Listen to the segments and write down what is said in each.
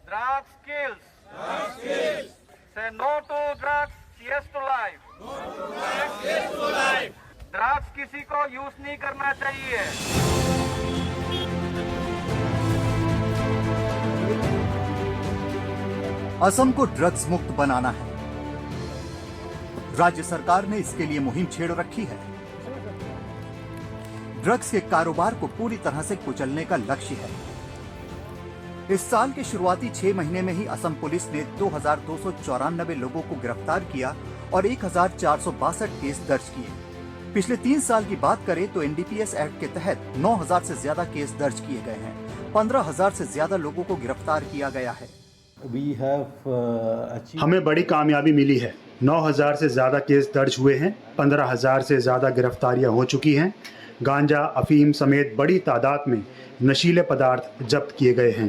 Drugs kills. Say no to drugs, yes to life. Drugs किसी को use नहीं करना चाहिए। असम को ड्रग्स मुक्त बनाना है। राज्य सरकार ने इसके लिए मुहिम छेड़ रखी है। ड्रग्स के कारोबार को पूरी तरह से कुचलने का लक्ष्य है। इस साल के शुरुआती 6 महीने में ही असम पुलिस ने 2294 लोगों को गिरफ्तार किया और 1462 केस दर्ज किए। पिछले 3 साल की बात करें तो एनडीपीएस एक्ट के तहत 9000 से ज्यादा केस दर्ज किए गए हैं। 15000 से ज्यादा लोगों को गिरफ्तार किया गया है। हमें बड़ी कामयाबी मिली है। 9000 से ज्यादा केस दर्ज हुए हैं। 15000 से ज्यादा गिरफ्तारियां हो चुकी हैं। गांजा, अफीम समेत बड़ी तादाद में नशीले पदार्थ जब्त किए गए हैं।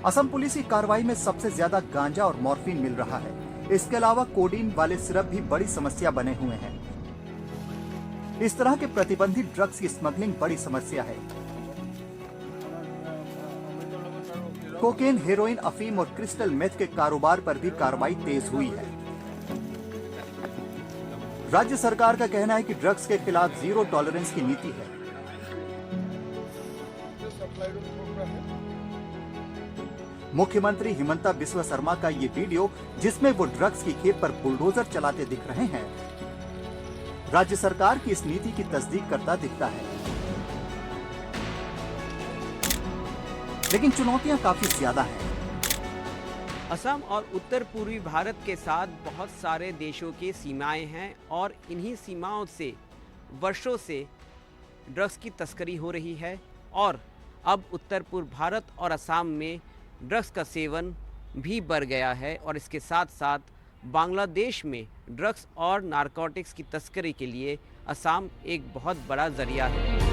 असम पुलिस की कार्रवाई में सबसे ज्यादा गांजा और मॉर्फिन मिल रहा है। इसके अलावा कोडीन वाले सिरप भी बड़ी समस्या बने हुए हैं। इस तरह के प्रतिबंधित ड्रग्स की स्मगलिंग बड़ी समस्या है। कोकेन, हेरोइन, अफीम और क्रिस्टल मेथ के कारोबार पर भी कार्रवाई तेज हुई है। राज्य सरकार का कहना है कि ड्रग्स के खिलाफ जीरो टॉलरेंस की नीति है। मुख्यमंत्री हिमंता बिस्वा शर्मा का ये वीडियो, जिसमें वो ड्रग्स की खेप पर बुलडोजर चलाते दिख रहे हैं, राज्य सरकार की इस नीति की तस्दीक करता दिखता है। लेकिन चुनौतियां काफी ज्यादा हैं। असम और उत्तर पूर्वी भारत के साथ बहुत सारे देशों की सीमाएं हैं और इन्हीं सीमाओं से वर्षों से ड्रग्स की तस्करी हो रही है और अब उत्तर पूर्व भारत और असम में ड्रग्स का सेवन भी बढ़ गया है और इसके साथ साथ बांग्लादेश में ड्रग्स और नारकोटिक्स की तस्करी के लिए असम एक बहुत बड़ा जरिया है।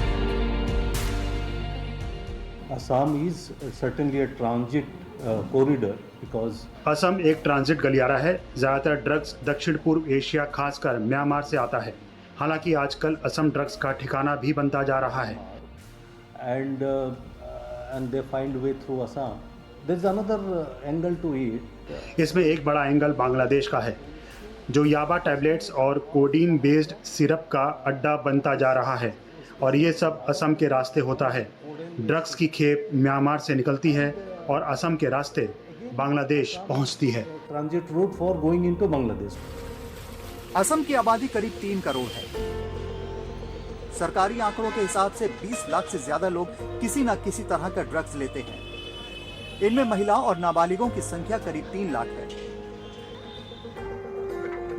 Assam is certainly a transit corridor because Assam एक ट्रांजिट गलियारा है। ज़्यादातर ड्रग्स दक्षिण पूर्व एशिया, खासकर म्यांमार से आता है। हालांकि आजकल असम ड्रग्स का ठिकाना भी बनता जा रहा है। and they find way through Assam. There's another angle to it. इसमें एक बड़ा एंगल बांग्लादेश का है, जो याबा टैबलेट्स और कोडीन बेस्ड सिरप का अड्डा बनता जा रहा है और ये सब असम के रास्ते होता है। ड्रग्स की खेप म्यांमार से निकलती है और असम के रास्ते बांग्लादेश पहुंचती है। Transit route for going into Bangladesh. Assam की आबादी करीब 3 करोड़ है। सरकारी आंकड़ों के हिसाब से 20 लाख से ज्यादा लोग किसी न किसी तरह का ड्रग्स लेते हैं। इनमें महिलाओं और नाबालिगों की संख्या करीब 3 लाख है।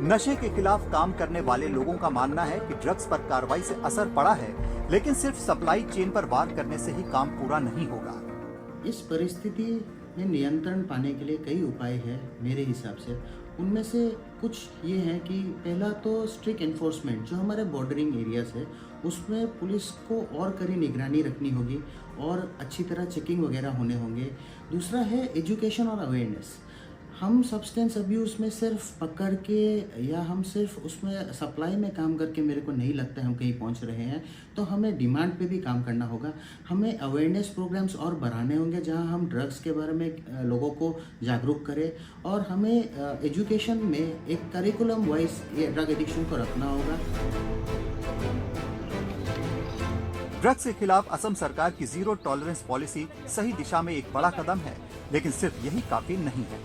नशे के खिलाफ काम करने वाले लोगों का मानना है कि ड्रग्स पर कार्रवाई से असर पड़ा है, लेकिन सिर्फ सप्लाई चेन पर वार करने से ही काम पूरा नहीं होगा। इस परिस्थिति में नियंत्रण पाने के लिए कई उपाय हैं मेरे हिसाब से। उनमें से कुछ ये हैं कि पहला तो स्ट्रिक्ट एनफोर्समेंट, जो हमारे बॉर्डरिंग एरियाज है उसमें पुलिस को और कड़ी निगरानी रखनी होगी और अच्छी तरह चेकिंग वगैरह होने होंगे। दूसरा है एजुकेशन और अवेयरनेस। हम सब्सटेंस अब्यूज़ में सिर्फ पकड़ के या हम सिर्फ उसमें सप्लाई में काम करके मेरे को नहीं लगता हम कहीं पहुंच रहे हैं। तो हमें डिमांड पे भी काम करना होगा। हमें अवेयरनेस प्रोग्राम्स और बढ़ाने होंगे जहां हम ड्रग्स के बारे में लोगों को जागरूक करें और हमें एजुकेशन में एक करिकुलम वाइज ये ड्रग एडिक्शन को रखना होगा। ड्रग्स के खिलाफ असम सरकार की जीरो टॉलरेंस पॉलिसी सही दिशा में एक बड़ा कदम है, लेकिन सिर्फ यही काफी नहीं है।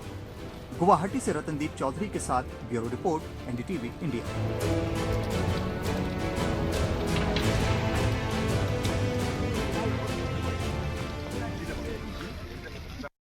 गुवाहाटी से रतनदीप चौधरी के साथ ब्यूरो रिपोर्ट, एनडीटीवी इंडिया।